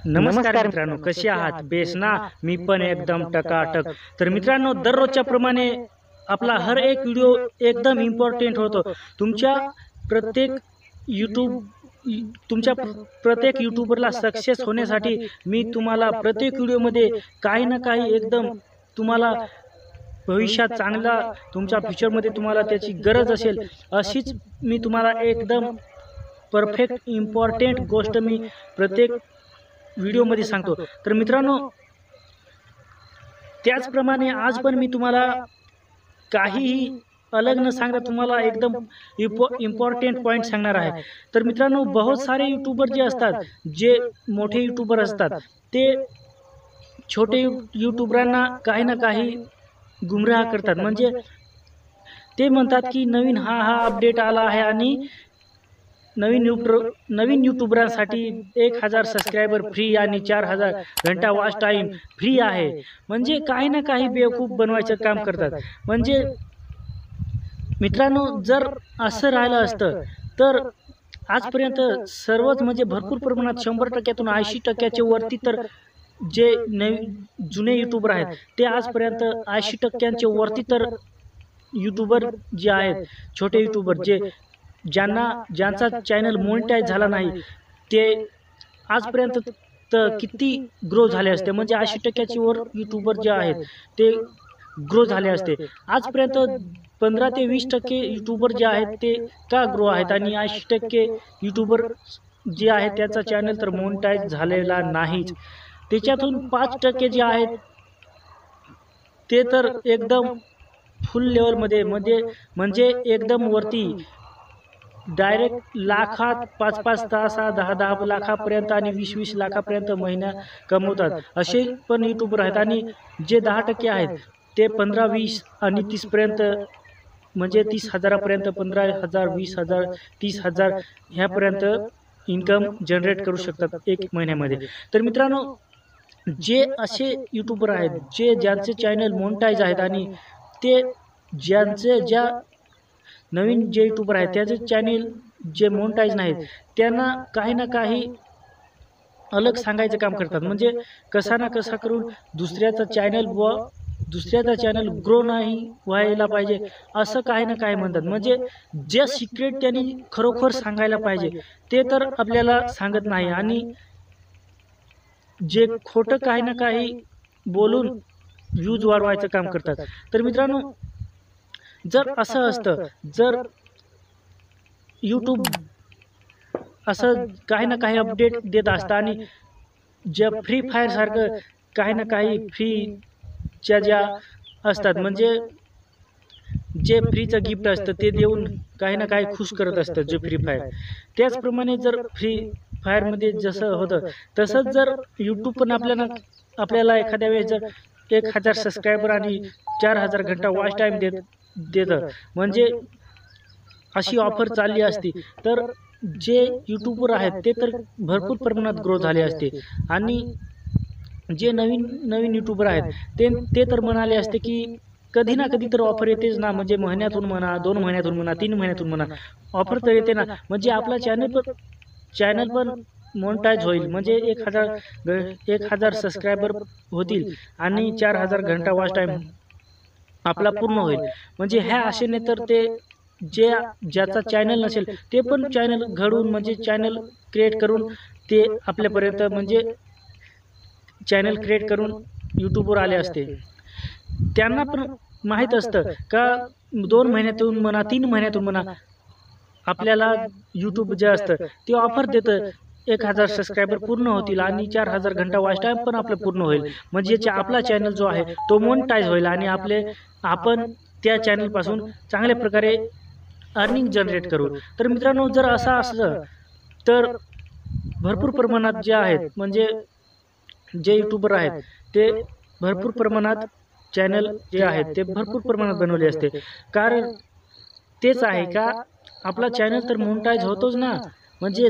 नमस्कार मित्रांनो, कसे आहात? बेस ना? मी पण एकदम टकाटक. तर मित्रांनो, दररोजच्या प्रमाणे आपला हर एक व्हिडिओ एकदम इम्पॉर्टंट होतो. तुमच्या प्रत्येक यूट्यूब प्रत्येक यूट्यूबरला सक्सेस होण्यासाठी मी तुम्हाला प्रत्येक व्हिडिओमध्ये काही ना काही एकदम तुम्हाला भविष्यात चांगला तुमच्या फ्युचरमध्ये तुम्हाला त्याची गरज असेल अशीच मी तुम्हाला एकदम परफेक्ट इम्पॉर्टंट गोष्ट मी प्रत्येक व्हिडिओमध्ये सांगतो. तर मित्रांनो, त्याचप्रमाणे आज पण मी तुम्हाला काहीही अलग न सांगता तुम्हाला एकदम इम्पॉर्टंट पॉईंट सांगणार आहे. तर मित्रांनो, बहुत सारे यूट्यूबर जे असतात, जे मोठे यूट्यूबर असतात, ते छोटे यूट्यूबरांना काही ना काही गुमराह करतात. म्हणजे ते म्हणतात की नवीन हा अपडेट आला आहे आणि नवीन यूट्यूबरांसाठी 1000 सबस्क्रायबर फ्री आणि 4000 घंटा वॉच टाईम फ्री आहे. म्हणजे काही ना काही बेवकूफ बनवायचं काम करतात. म्हणजे मित्रांनो, जर असं राहिलं असतं तर आजपर्यंत सर्वच म्हणजे भरपूर प्रमाणात 100%तून 80% वरती तर जे जुने यूट्यूबर आहेत ते आजपर्यंत 80% वरती तर यूट्यूबर जे आहेत, छोटे यूट्यूबर ज्यांचा चॅनल मोनेटाईज झाला नाही, ते आजपर्यंत किती ग्रो झाले असते. म्हणजे 80% वर यूट्यूबर जे आहेत ते ग्रो झाले असते. आजपर्यंत 15 ते 20% यूट्यूबर जे आहेत ते का ग्रो आहेत आणि 80% यूट्यूबर जे आहेत त्याचा चॅनल तर मोनेटाईज झालेला नाहीच. त्याच्यातून 5% जे आहेत ते तर एकदम फुल लेवलमध्ये म्हणजे एकदम वरती डायरेक्ट लाखात 5-5, 6-6, 10-10 लाखापर्यंत आणि 20-20 लाखापर्यंत महिना कमवतात. असे पण यूट्यूबर आहेत. आणि जे 10% आहेत ते 15, 20 आणि 30 पर्यंत, म्हणजे 30,000पर्यंत, 15,000, 20,000, 30,000 ह्यापर्यंत इन्कम जनरेट करू शकतात एक महिन्यामध्ये. तर मित्रांनो, जे असे यूट्यूबर आहेत ज्यांचे चॅनल मोनेटाईज आहेत आणि ते ज्या नवीन जे यूट्यूबर आहेत त्याचे चॅनल जे मोनेटाईज नाहीत, त्यांना काही ना काही अलग सांगायचं काम करतात. म्हणजे कसा ना कसा करून दुसऱ्याचा चॅनल ग्रो नाही व्हायला पाहिजे असं काही ना काही म्हणतात. म्हणजे जे सिक्रेट त्यांनी खरोखर सांगायला पाहिजे ते तर आपल्याला सांगत नाही आणि जे खोटं काही ना काही बोलून व्ह्यूज वाढवायचं काम करतात. तर मित्रांनो, जर असं असतं, जर यूट्यूब असं काही ना काही अपडेट देत असतं आणि ज्या फ्री फायर सारखं काही ना काही फ्रीच्या ज्या असतात, म्हणजे जे फ्रीचं गिफ्ट असतं ते देऊन काही ना काही खुश करत असतं जे फ्री फायर, त्याचप्रमाणे जर फ्री फायरमध्ये जसं होतं तसंच जर यूट्यूब पण आपल्याला एखाद्या वेळेस जर 1000 सबस्क्रायबर आणि 4000 घंटा वॉच टाईम देतं, म्हणजे अशी ऑफर चालली असती तर जे यूट्यूबर आहेत ते तर भरपूर प्रमाणात ग्रो झाले असते. आणि जे नवीन यूट्यूबर आहेत ते तर म्हणाले असते की कधी ना कधी तर ऑफर येतेच ना. म्हणजे महिन्यातून म्हणा, 2 महिन्यातून म्हणा, 3 महिन्यातून म्हणा, ऑफर तर येते ना. म्हणजे आपला चॅनल पण मोनेटाईज होईल. म्हणजे 1000 सबस्क्रायबर होतील आणि 4000 घंटा वॉच टाईम आपला पूर्ण होईल. म्हणजे ह्या आशेने तर ते ज्याचा चॅनल नसेल ते पण चॅनल घडवून, म्हणजे चॅनल क्रिएट करून ते आपल्यापर्यंत, म्हणजे चॅनल क्रिएट करून यूट्यूबवर आले असते. त्यांना पण माहीत असतं का 2 महिन्यातून म्हणा, 3 महिन्यातून म्हणा, आपल्याला यूट्यूब जे असतं ते ऑफर देतं. 1000 सबस्क्रायबर पूर्ण होतील आणि 4000 घंटा वॉच टाईम पण आपलं पूर्ण होईल. म्हणजे आपला चॅनल जो आहे तो मोनेटाईज होईल आणि आपण त्या चॅनलपासून चांगल्या प्रकारे अर्निंग जनरेट करू. तर मित्रांनो, जर असं असलं तर भरपूर प्रमाणात जे आहेत, म्हणजे जे यूट्यूबर आहेत ते भरपूर प्रमाणात चॅनल जे आहेत ते भरपूर प्रमाणात बनवले असते. कारण तेच आहे का, आपला चॅनल तर मोनेटाईज होतोच ना. म्हणजे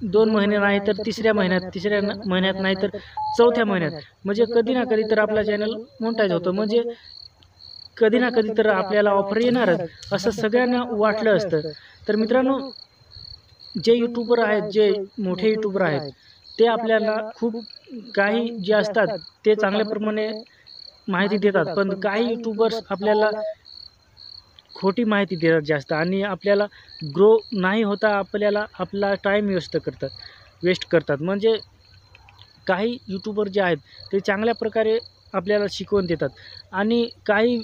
2 महिने नाही तर तिसऱ्या महिन्यात नाही तर चौथ्या महिन्यात, म्हणजे कधी ना कधी तर आपला चॅनल मोनेटाईज होतो. म्हणजे कधी ना कधी तर आपल्याला ऑफर येणारच असं सगळ्यांना वाटलं असतं. तर मित्रांनो, जे यूट्यूबर आहेत, जे मोठे यूट्यूबर आहेत ते आपल्याला खूप काही जे असतात ते चांगल्याप्रमाणे माहिती देतात, पण काही यूट्यूबर्स आपल्याला खोटी माहिती देतात जास्त आणि आपल्याला ग्रो नाही होता आपल्याला आपला टाईम वेस्ट करतात. म्हणजे काही यूट्यूबर जे आहेत ते चांगल्या प्रकारे आपल्याला शिकवून देतात आणि काही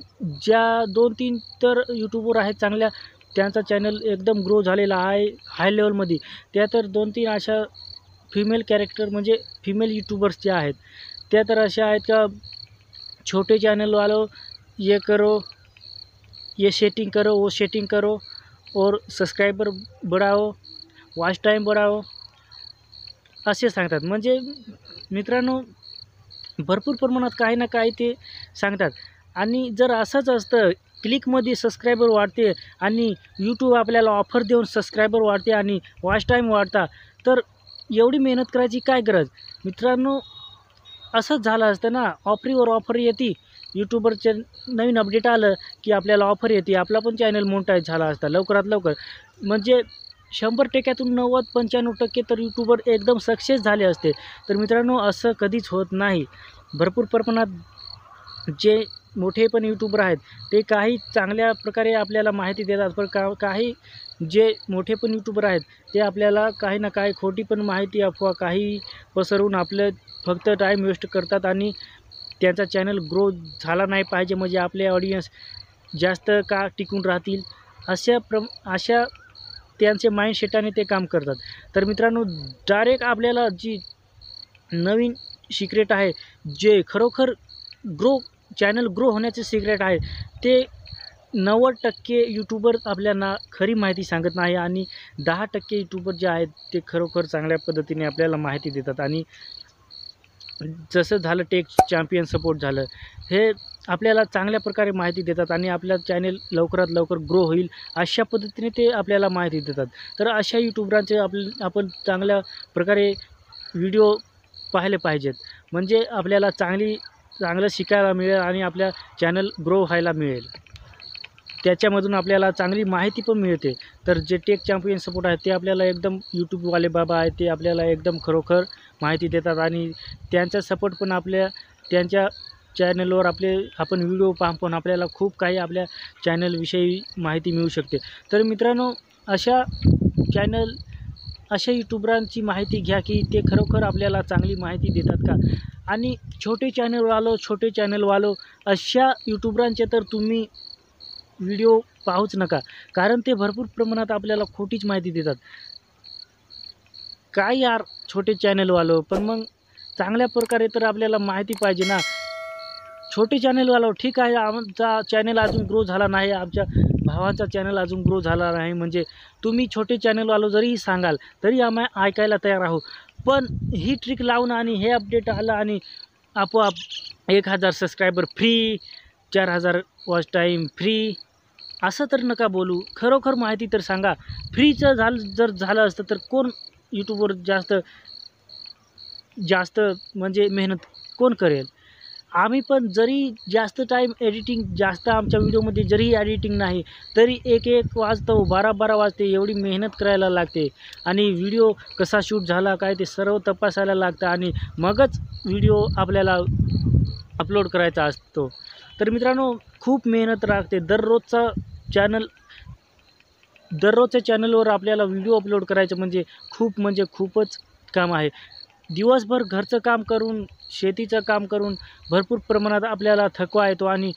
ज्या 2-3 तर यूट्यूबर आहेत चांगल्या, त्यांचा चॅनल एकदम ग्रो झालेला आहे हाय लेवलमध्ये. त्या तर 2-3 अशा फिमेल कॅरेक्टर म्हणजे फिमेल यूट्यूबर्स जे आहेत त्या तर अशा आहेत का, छोटे चैनल वालों ये करो, ये सेटिंग करो, वो सेटिंग करो और सबस्क्राइबर बढ़ाओ, वॉच टाईम बढ़ाओ असे सांगतात. म्हणजे मित्रांनो भरपूर प्रमाणात काही ना काही ते सांगतात आणि जर असंच असतं क्लिकमध्ये सबस्क्रायबर वाढते आणि यूट्यूब आपल्याला ऑफर देऊन सबस्क्रायबर वाढते आणि वॉच टाईम वाढता, तर एवढी मेहनत करायची काय गरज मित्रांनो. असंच झालं असतं ना, ऑफरीवर ऑफर येते, यूट्यूबरचे नवीन अपडेट आलं की आपल्याला ऑफर येते, आपला पण चॅनल मोनेटाईज झाला असता लवकरात लवकर. म्हणजे 100%तून 90-95% तर यूट्यूबर एकदम सक्सेस झाले असते. तर मित्रांनो असं कधीच होत नाही. भरपूर प्रमाणात जे मोठे पण यूट्यूबर आहेत ते काही चांगल्या प्रकारे आपल्याला माहिती देतात, पण काही जे मोठे पण यूट्यूबर आहेत ते आपल्याला काही ना काही खोटी पण माहिती अफवा काही पसरवून आपलं फक्त टाईम वेस्ट करतात आणि त्यांचा चॅनल ग्रो झाला नाही पाहिजे म्हणजे आपले ऑडियन्स जास्त का टिकून राहतील अशा त्यांचे माइंडसेटाने ते काम करतात. तर मित्रांनो डायरेक्ट आपल्याला जी नवीन सिक्रेट आहे, जे खरोखर चॅनल ग्रो होण्याचे सिक्रेट आहे, ते 90% यूट्यूबर आपल्याला खरी माहिती सांगत नाही आणि 10% यूट्यूबर जे आहेत ते खरोखर चांगल्या पद्धतीने आपल्याला माहिती देतात. आणि जसं झालं टेक चॅम्पियन सपोर्ट झालं, हे आपल्याला चांगल्या प्रकारे माहिती देतात आणि आपला चॅनल लवकरात लवकर ग्रो होईल अशा पद्धतीने ते आपल्याला माहिती देतात. तर अशा यूट्यूबरांचे आपण चांगल्या प्रकारे व्हिडिओ पाहिले पाहिजेत, म्हणजे आपल्याला चांगलं शिकायला मिळेल आणि आपल्या चॅनल ग्रो व्हायला मिळेल. त्याच्यामधून आपल्याला चांगली माहिती पण मिळते. तर जे टेक चॅम्पियन सपोर्ट आहेत ते आपल्याला एकदम यूट्यूबवाले बाबा आहेत ते आपल्याला एकदम खरोखर माहिती देतात आणि त्यांचा सपोर्ट पण त्यांच्या चॅनलवर आपण व्हिडिओ पाहून आपल्याला खूप काही आपल्या चॅनलविषयी माहिती मिळू शकते. तर मित्रांनो अशा यूट्यूबरांची माहिती घ्या की ते खरोखर आपल्याला चांगली माहिती देतात का. आणि छोटे चॅनल वालो अशा यूट्यूबरांचे तर तुम्ही व्हिडिओ पाहूच नका, कारण ते भरपूर प्रमाणात आपल्याला खोटीच माहिती देतात. काय यार छोटे चॅनलवालो, पण मग चांगल्या प्रकारे तर आपल्याला माहिती पाहिजे ना. छोटे चॅनलवालो ठीक आहे, आमचा चॅनल अजून ग्रो झाला नाही, आमच्या भावाचा चॅनल अजून ग्रो झाला नाही, म्हणजे तुम्ही छोटे चॅनलवालो जरीही सांगाल तरी आम्ही ऐकायला तयार आहोत. पण ही ट्रिक लावून आणि हे अपडेट आलं आणि आपोआप 1000 subscriber free, 4000 watch time free, असं तर नका बोलू. खरोखर माहिती तर सांगा. फ्रीचं जर झालं असतं तर कोण यूट्यूबवर जास्त म्हणजे मेहनत कोण करेल. आम्ही पण जरी जास्त टाईम जास्त आमच्या व्हिडिओमध्ये जरी एडिटिंग नाही तरी 1-1 वाजतो, 12-12 वाजते, एवढी मेहनत करायला लागते आणि व्हिडिओ कसा शूट झाला काय ते सर्व तपासायला लागतं आणि मगच व्हिडिओ आपल्याला अपलोड करायचा असतो. तर मित्रांनो खूप मेहनत लागते. दररोजच्या चॅनलवर आपल्याला व्हिडिओ अपलोड करायचं म्हणजे खूपच काम आहे. दिवसभर घरचं काम करून, शेतीचं काम करून भरपूर प्रमाणात आपल्याला थकवा येतो आणि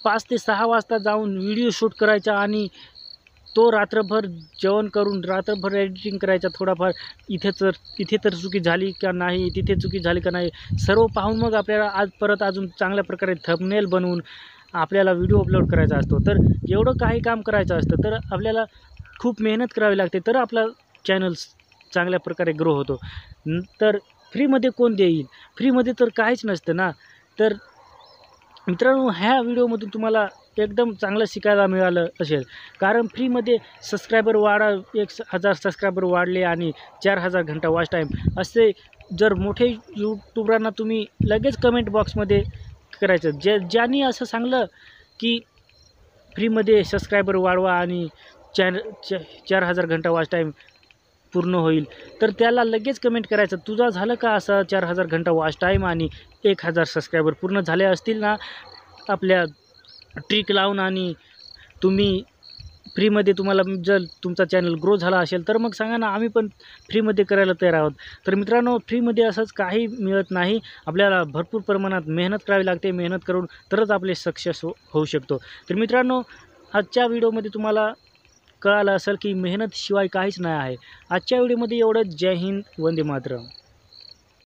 5 ते 6 वाजता जाऊन व्हिडिओ शूट करायचा आणि तो रात्रभर जेवण करून रात्रभर एडिटिंग करायचा. थोडाफार इथे तर चुकी झाली का नाही, तिथे चुकी झाली का नाही, सर्व पाहून मग आपल्याला परत अजून चांगल्या प्रकारे थंबनेल बनवून आपल्याला व्हिडिओ अपलोड करायचा असतो. तर एवढं काही काम करायचं असतं, तर आपल्याला खूप मेहनत करावी लागते, तर आपला चॅनल चांगल्या प्रकारे ग्रो होतो. तर फ्रीमध्ये कोण देईल, फ्रीमध्ये तर काहीच नसतं ना. तर मित्रांनो ह्या व्हिडिओमधून तुम्हाला एकदम चांगलं शिकायला मिळालं असेल, कारण फ्रीमध्ये सबस्क्रायबर 1000 सबस्क्रायबर वाढले आणि 4000 घंटा वॉच टाईम असे जर मोठे यूट्यूबरांना तुम्ही लगेच कमेंट बॉक्समध्ये करायचं. ज्यांनी असं सांगलं की फ्रीमध्ये सबस्क्रायबर वाढवा आणि 4000 घंटा वॉच टाईम पूर्ण होईल तर त्याला लगेच कमेंट करायचं, तुझा झालं का असा 4000 घंटा वॉच टाईम आणि 1000 सबस्क्रायबर पूर्ण झाले असतील ना आपल्या ट्रिक लावून, आणि तुम्ही फ्रीमध्ये तुम्हाला जर तुमचा चॅनल ग्रो झाला असेल तर मग सांगा ना, आम्ही पण फ्रीमध्ये करायला तयार आहोत. तर मित्रांनो, फ्रीमध्ये असंच काही मिळत नाही, आपल्याला भरपूर प्रमाणात मेहनत करावी लागते. मेहनत करून तरच आपले सक्सेस होऊ शकतो. तर मित्रांनो, आजच्या व्हिडिओमध्ये तुम्हाला कळालं असेल की मेहनतशिवाय काहीच नाही आहे. आजच्या व्हिडिओमध्ये एवढंच. जय हिंद, वंदे मातरम.